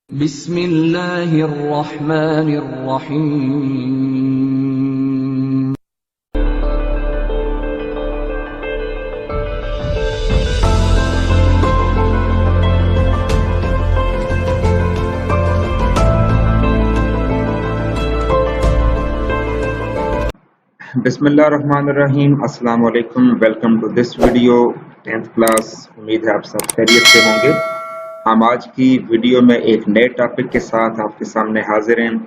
बिस्मिल्लाहिर्रहमानिर्रहीम। बिस्मिल्लाहिर्रहमानिर्रहीम। अस्सलाम वालेकुम। Welcome to this video 10th class. उम्मीद है आप सब खैरियत से होंगे। हम आज की वीडियो में एक नए टॉपिक के साथ आपके सामने हाजिर हैं।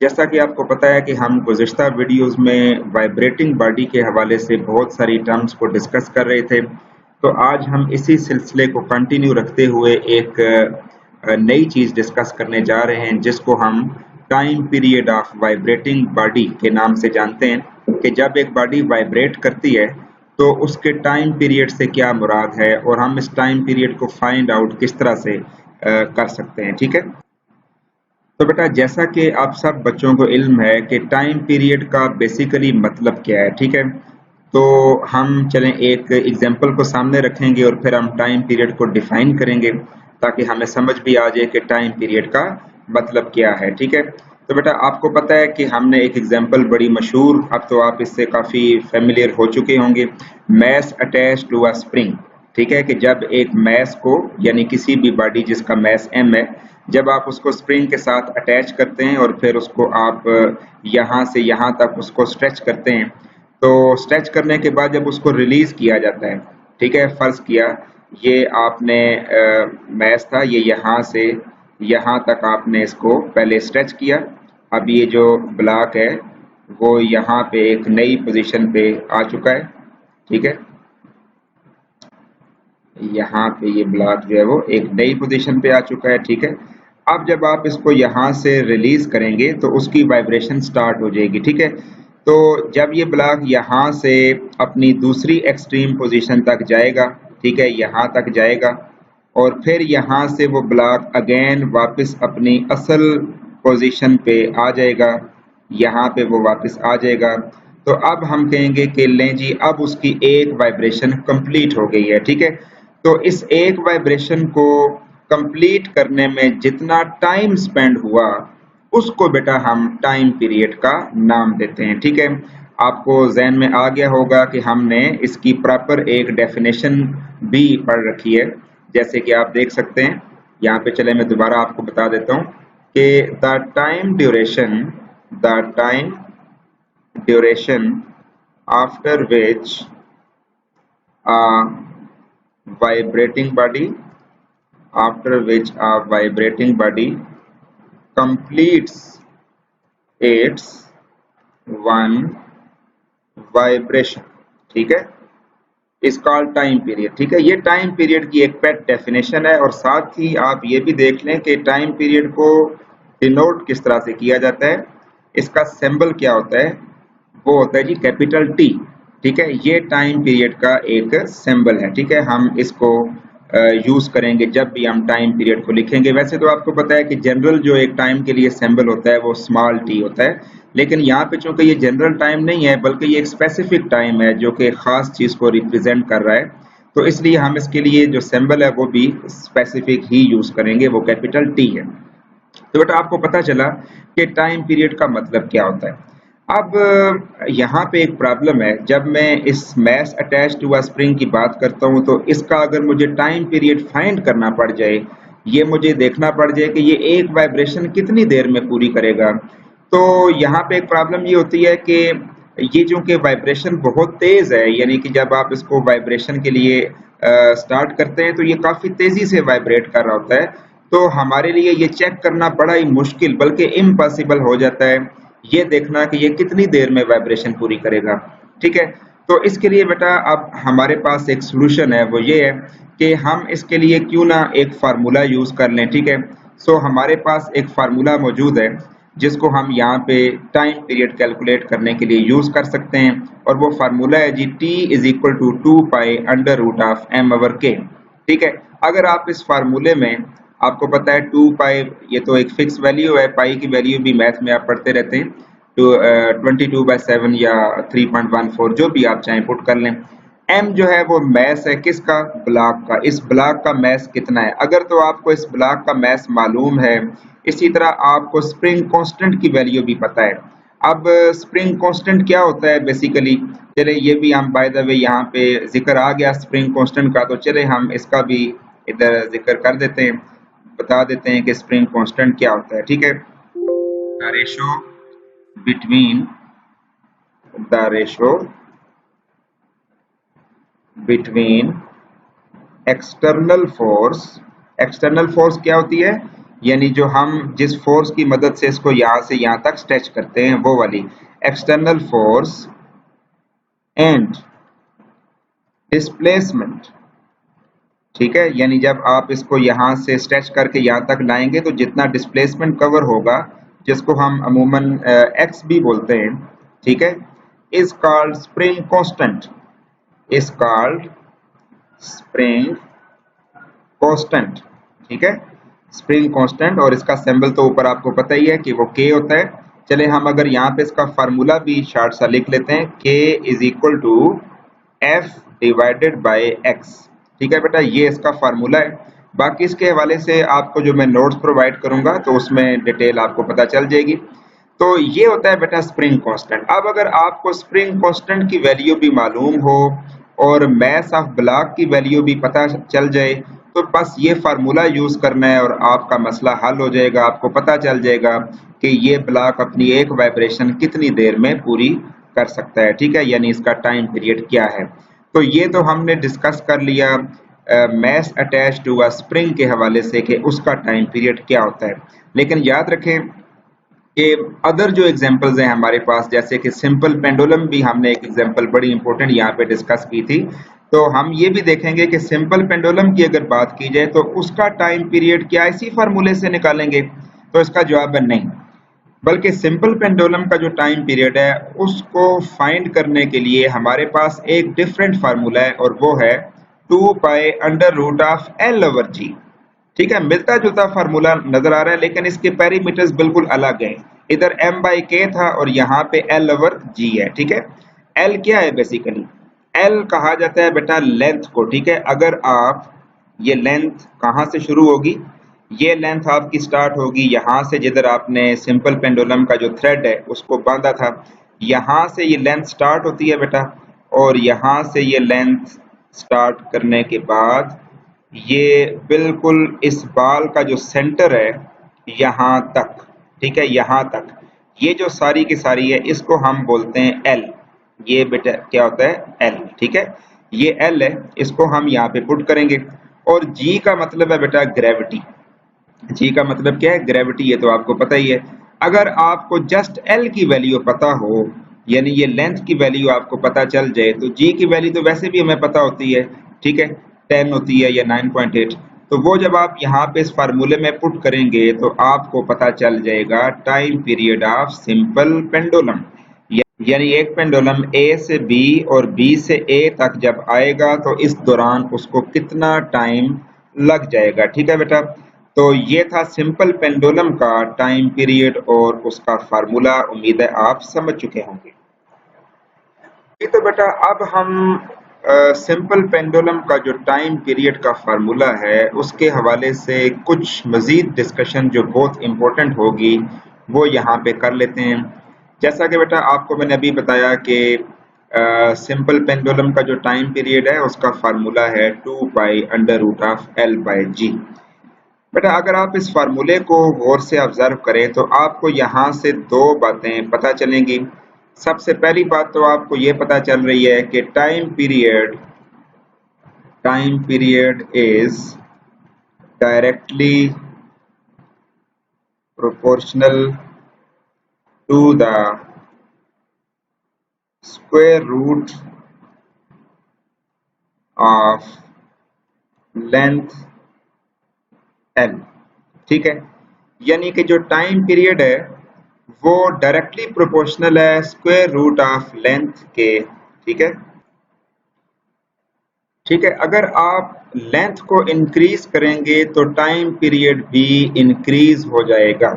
जैसा कि आपको पता है कि हम गुज़िश्ता वीडियोस में वाइब्रेटिंग बॉडी के हवाले से बहुत सारी टर्म्स को डिस्कस कर रहे थे, तो आज हम इसी सिलसिले को कंटिन्यू रखते हुए एक नई चीज़ डिस्कस करने जा रहे हैं, जिसको हम time period of vibrating body के नाम से जानते हैं कि जब एक बॉडी वाइब्रेट करती है तो उसके टाइम पीरियड से क्या मुराद है और हम इस टाइम पीरियड को फाइंड आउट किस तरह से कर सकते हैं। ठीक है, तो बेटा जैसा कि आप सब बच्चों को इल्म है कि टाइम पीरियड का बेसिकली मतलब क्या है। ठीक है, तो हम चलें एक एग्जांपल को सामने रखेंगे और फिर हम टाइम पीरियड को डिफाइन करेंगे ताकि हमें समझ भी आ जाए कि टाइम पीरियड का मतलब क्या है। ठीक है, तो बेटा आपको पता है कि हमने एक एग्जांपल बड़ी मशहूर, अब तो आप इससे काफ़ी फेमिलियर हो चुके होंगे, mass attach to a spring. ठीक है, कि जब एक मैस को यानी किसी भी बॉडी जिसका मैस m है, जब आप उसको स्प्रिंग के साथ अटैच करते हैं और फिर उसको आप यहाँ से यहाँ तक उसको स्ट्रेच करते हैं, तो स्ट्रेच करने के बाद जब उसको रिलीज किया जाता है, ठीक है, फर्ज किया ये आपने मैस था, ये यहाँ से यहाँ तक आपने इसको पहले स्ट्रेच किया। अब ये जो ब्लॉक है वो यहाँ पे एक नई पोजीशन पे आ चुका है। ठीक है, यहाँ पे ये ब्लॉक जो है वो एक नई पोजीशन पे आ चुका है। ठीक है, अब जब आप इसको यहाँ से रिलीज करेंगे तो उसकी वाइब्रेशन स्टार्ट हो जाएगी। ठीक है, तो जब ये ब्लॉक यहाँ से अपनी दूसरी एक्सट्रीम पोजीशन तक जाएगा, ठीक है, यहाँ तक जाएगा और फिर यहाँ से वो ब्लॉक अगेन वापस अपनी असल पोजीशन पे आ जाएगा, यहाँ पे वो वापस आ जाएगा। तो अब हम कहेंगे कि लें जी अब उसकी एक वाइब्रेशन कंप्लीट हो गई है। ठीक है, तो इस एक वाइब्रेशन को कंप्लीट करने में जितना टाइम स्पेंड हुआ उसको बेटा हम टाइम पीरियड का नाम देते हैं। ठीक है, आपको ज़हन में आ गया होगा कि हमने इसकी प्रॉपर एक डेफिनेशन भी पढ़ रखी है, जैसे कि आप देख सकते हैं यहाँ पे। चले मैं दोबारा आपको बता देता हूँ कि the time duration after which vibrating body completes its one vibration, ठीक है, इस कॉल टाइम पीरियड। ठीक है, ये टाइम पीरियड की एक पेट डेफिनेशन है और साथ ही आप ये भी देख लें कि टाइम पीरियड को डिनोट किस तरह से किया जाता है, इसका सिंबल क्या होता है, वो होता है जी कैपिटल टी। ठीक है, ये टाइम पीरियड का एक सिंबल है। ठीक है, हम इसको यूज करेंगे जब भी हम टाइम पीरियड को लिखेंगे। वैसे तो आपको पता है कि जनरल जो एक टाइम के लिए सिंबल होता है वो स्मॉल टी होता है, लेकिन यहाँ पे चूंकि ये जनरल टाइम नहीं है बल्कि ये एक स्पेसिफिक टाइम है जो कि खास चीज को रिप्रेजेंट कर रहा है, तो इसलिए हम इसके लिए जो सिंबल है वो भी स्पेसिफिक ही यूज करेंगे, वो कैपिटल टी है। तो बेटा आपको पता चला कि टाइम पीरियड का मतलब क्या होता है। अब यहाँ पे एक प्रॉब्लम है, जब मैं इस mass attach to a spring की बात करता हूँ तो इसका अगर मुझे टाइम पीरियड फाइंड करना पड़ जाए, ये मुझे देखना पड़ जाए कि ये एक वाइब्रेशन कितनी देर में पूरी करेगा, तो यहाँ पे एक प्रॉब्लम ये होती है कि ये जो कि वाइब्रेशन बहुत तेज है, यानी कि जब आप इसको वाइब्रेशन के लिए स्टार्ट करते हैं तो ये काफी तेजी से वाइब्रेट कर रहा होता है, तो हमारे लिए ये चेक करना बड़ा ही मुश्किल बल्कि इम्पॉसिबल हो जाता है ये देखना कि ये कितनी देर में वाइब्रेशन पूरी करेगा। ठीक है, तो इसके लिए बेटा अब हमारे पास एक सॉल्यूशन है, वो ये है कि हम इसके लिए क्यों ना एक फार्मूला यूज कर लें। ठीक है, सो हमारे पास एक फार्मूला मौजूद है जिसको हम यहाँ पे टाइम पीरियड कैलकुलेट करने के लिए यूज कर सकते हैं, और वो फार्मूला है जी T is equal to 2π√m/k। ठीक है, अगर आप इस फार्मूले में, आपको पता है 2π ये तो एक फिक्स वैल्यू है, पाई की वैल्यू भी मैथ में आप पढ़ते रहते हैं, तो 22/7 या 3.14 जो भी आप चाहें पुट कर लें। m जो है वो मैस है किसका, ब्लॉक का। इस ब्लॉक का मैस कितना है, अगर तो आपको इस ब्लॉक का मैस मालूम है, इसी तरह आपको स्प्रिंग कांस्टेंट की वैल्यू भी पता है। अब स्प्रिंग कांस्टेंट क्या होता है बेसिकली, चले ये भी हम बाय द वे यहाँ पे जिक्र आ गया स्प्रिंग कांस्टेंट का, तो चले हम इसका भी इधर जिक्र कर देते हैं, बता देते हैं कि स्प्रिंग कांस्टेंट क्या होता है। ठीक है, the ratio between the ratio between external force क्या होती है, यानी जो हम जिस फोर्स की मदद से इसको यहां से यहां तक स्ट्रेच करते हैं वो वाली एक्सटर्नल फोर्स एंड डिस्प्लेसमेंट। ठीक है, यानी जब आप इसको यहां से स्ट्रेच करके यहां तक लाएंगे तो जितना डिस्प्लेसमेंट कवर होगा, जिसको हम अमूमन एक्स भी बोलते हैं, ठीक है, is called spring constant, is called spring constant. ठीक है, स्प्रिंग कांस्टेंट, और इसका सिंबल तो ऊपर आपको पता ही है कि वो के होता है। चले हम अगर यहाँ पे इसका फार्मूला भी शॉर्ट सा लिख लेते हैं, K is equal to F divided by X. ठीक है बेटा, ये इसका फार्मूला है। बाकी इसके हवाले से आपको जो मैं नोट्स प्रोवाइड करूंगा तो उसमें डिटेल आपको पता चल जाएगी। तो ये होता है बेटा स्प्रिंग कांस्टेंट। अब अगर आपको स्प्रिंग कांस्टेंट की वैल्यू भी मालूम हो और मैस ऑफ ब्लॉक की वैल्यू भी पता चल जाए, तो बस ये फार्मूला यूज करना है और आपका मसला हल हो जाएगा। आपको पता चल जाएगा कि ये ब्लॉक अपनी एक वाइब्रेशन कितनी देर में पूरी कर सकता है। ठीक है, यानी इसका टाइम पीरियड क्या है। तो ये तो हमने डिस्कस कर लिया mass attach to a spring के हवाले से कि उसका टाइम पीरियड क्या होता है। लेकिन याद रखें कि अदर जो एग्जांपल्स हैं हमारे पास, जैसे कि सिंपल पेंडुलम भी हमने एक एग्जांपल बड़ी इंपॉर्टेंट यहाँ पे डिस्कस की थी, तो हम ये भी देखेंगे कि सिंपल पेंडुलम की अगर बात की जाए तो उसका टाइम पीरियड क्या इसी फार्मूले से निकालेंगे, तो इसका जवाब है नहीं, बल्कि सिंपल पेंडुलम का जो टाइम पीरियड है उसको फाइंड करने के लिए हमारे पास एक डिफरेंट फार्मूला है, और वो है 2 pi under root of L over G. ठीक है, मिलता जुलता फार्मूला नजर आ रहा है लेकिन इसके पैरामीटर्स बिल्कुल अलग हैं। इधर m बाई के था और यहाँ पे l ओवर g है। ठीक है, l क्या है बेसिकली, l कहा जाता है बेटा लेंथ को। ठीक है, अगर आप ये लेंथ कहाँ से शुरू होगी, ये लेंथ आपकी स्टार्ट होगी यहाँ से, जिधर आपने सिंपल पेंडुलम का जो थ्रेड है उसको बांधा था, यहाँ से ये लेंथ स्टार्ट होती है बेटा, और यहाँ से ये लेंथ स्टार्ट करने के बाद ये बिल्कुल इस बाल का जो सेंटर है यहाँ तक, ठीक है, यहाँ तक, ये जो सारी की सारी है इसको हम बोलते हैं एल। ये बेटा क्या होता है, एल। ठीक है, ये एल है, इसको हम यहाँ पे पुट करेंगे। और जी का मतलब है बेटा ग्रेविटी। जी का मतलब क्या है, ग्रेविटी। ये तो आपको पता ही है। अगर आपको जस्ट एल की वैल्यू पता हो, यानी ये लेंथ की वैल्यू आपको पता चल जाए, तो जी की वैल्यू तो वैसे भी हमें पता होती है, ठीक है, 10 होती है या 9.8। तो वो जब आप यहाँ पे इस फार्मूले में पुट करेंगे तो आपको पता चल जाएगा time period of simple pendulum. यानी एक पेंडुलम ए से बी और बी से ए तक जब आएगा तो इस दौरान उसको कितना टाइम लग जाएगा। ठीक है बेटा, तो ये था सिंपल पेंडुलम का टाइम पीरियड और उसका फार्मूला। उम्मीद है आप समझ चुके होंगे। तो बेटा अब हम सिंपल पेंडुलम का जो टाइम पीरियड का फार्मूला है उसके हवाले से कुछ मजीद डिस्कशन जो बहुत इम्पोर्टेंट होगी वो यहाँ पे कर लेते हैं। जैसा कि बेटा आपको मैंने अभी बताया कि सिंपल पेंडुलम का जो टाइम पीरियड है उसका फार्मूला है 2 pi under root of L by G. बेटा अगर आप इस फार्मूले को गौर से ऑब्जर्व करें तो आपको यहाँ से दो बातें पता चलेंगी। सबसे पहली बात तो आपको ये पता चल रही है कि time period is directly proportional to the square root of length L. ठीक है, यानी कि जो टाइम पीरियड है वो डायरेक्टली प्रोपोर्शनल है स्क्वायर रूट ऑफ लेंथ के। ठीक है, ठीक है, अगर आप लेंथ को इंक्रीज करेंगे तो टाइम पीरियड भी इंक्रीज हो जाएगा।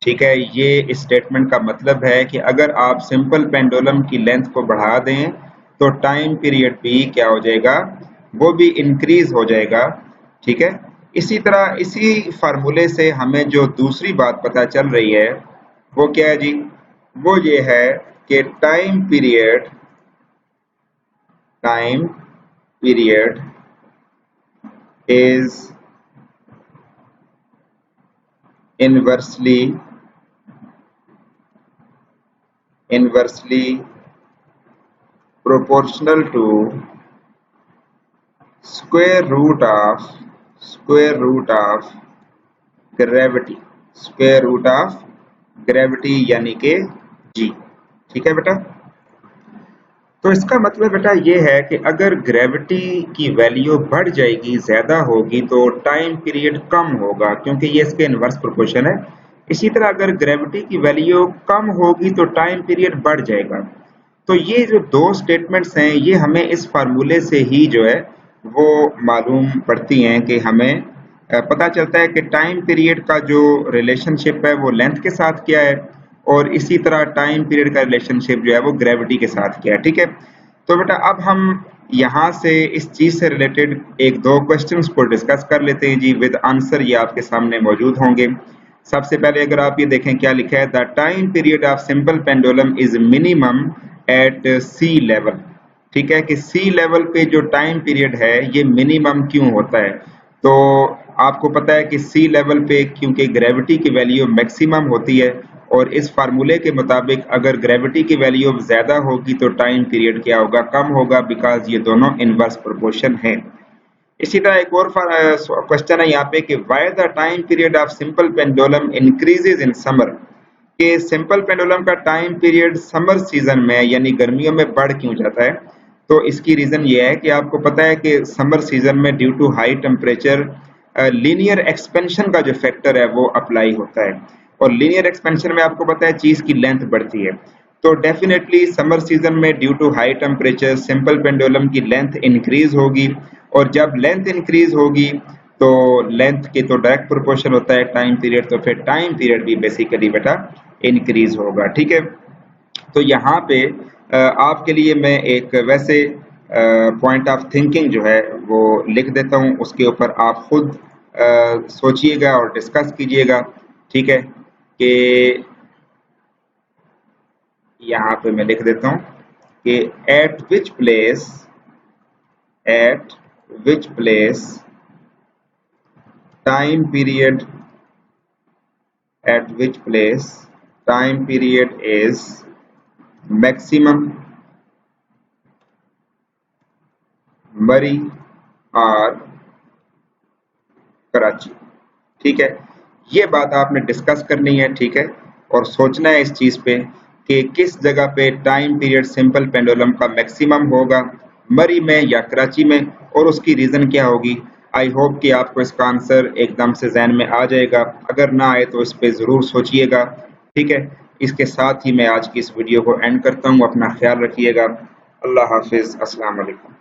ठीक है, ये इस स्टेटमेंट का मतलब है कि अगर आप सिंपल पेंडुलम की लेंथ को बढ़ा दें तो टाइम पीरियड भी क्या हो जाएगा, वो भी इंक्रीज हो जाएगा। ठीक है, इसी तरह इसी फार्मूले से हमें जो दूसरी बात पता चल रही है वो क्या है जी, वो ये है कि time period is inversely proportional to square root of gravity यानी के g। ठीक है बेटा, तो इसका मतलब बेटा ये है कि अगर ग्रेविटी की वैल्यू बढ़ जाएगी, ज्यादा होगी, तो टाइम पीरियड कम होगा, क्योंकि ये इसके इनवर्स प्रोपोर्शन है। इसी तरह अगर ग्रेविटी की वैल्यू कम होगी तो टाइम पीरियड बढ़ जाएगा। तो ये जो दो स्टेटमेंट्स हैं ये हमें इस फार्मूले से ही जो है वो मालूम पड़ती हैं कि हमें पता चलता है कि टाइम पीरियड का जो रिलेशनशिप है वो लेंथ के साथ क्या है, और इसी तरह टाइम पीरियड का रिलेशनशिप जो है वो ग्रेविटी के साथ क्या है। ठीक है, तो बेटा अब हम यहाँ से इस चीज से रिलेटेड एक दो क्वेश्चंस को डिस्कस कर लेते हैं जी, विद आंसर ये आपके सामने मौजूद होंगे। सबसे पहले अगर आप ये देखें क्या लिखा है, the time period of simple pendulum is minimum at sea level. ठीक है, कि सी लेवल पे जो टाइम पीरियड है ये मिनिमम क्यों होता है, तो आपको पता है कि सी लेवल पे क्योंकि ग्रेविटी की वैल्यू मैक्सिमम होती है, और इस फार्मूले के मुताबिक अगर ग्रेविटी की वैल्यू ज्यादा होगी तो टाइम पीरियड क्या होगा, कम होगा, बिकॉज ये दोनों इनवर्स प्रोपोर्शन है। इसी तरह एक और क्वेश्चन है यहाँ पे कि why the time period of simple pendulum increases in summer, कि सिंपल पेंडुलम का टाइम पीरियड समर सीजन में यानी गर्मियों में बढ़ क्यों जाता है। तो इसकी रीजन ये है कि आपको पता है कि समर सीजन में due to high temperature linear expansion का जो फैक्टर है वो अप्लाई होता है, और लीनियर एक्सपेंशन में आपको पता है चीज की लेंथ बढ़ती है। तो डेफिनेटली समर सीजन में due to high temperature simple pendulum की लेंथ इंक्रीज होगी, और जब लेंथ इंक्रीज होगी तो लेंथ के तो डायरेक्ट प्रोपोर्शन होता है टाइम पीरियड, तो फिर टाइम पीरियड भी बेसिकली बेटा इंक्रीज होगा। ठीक है, तो यहाँ पे आपके लिए मैं एक वैसे पॉइंट ऑफ थिंकिंग जो है वो लिख देता हूँ, उसके ऊपर आप खुद सोचिएगा और डिस्कस कीजिएगा। ठीक है, कि यहाँ पे मैं लिख देता हूँ कि eight which place time period is maximum मरी और कराची। ठीक है, ये बात आपने डिस्कस करनी है। ठीक है, और सोचना है इस चीज पे कि किस जगह पे टाइम पीरियड सिंपल पेंडुलम का मैक्सिमम होगा, मरी में या कराची में, और उसकी रीजन क्या होगी। आई होप कि आपको इसका आंसर एकदम से जहन में आ जाएगा, अगर ना आए तो इस पे जरूर सोचिएगा। ठीक है, इसके साथ ही मैं आज की इस वीडियो को एंड करता हूँ। अपना ख्याल रखिएगा। अल्लाह हाफिज, अस्सलाम वालेकुम।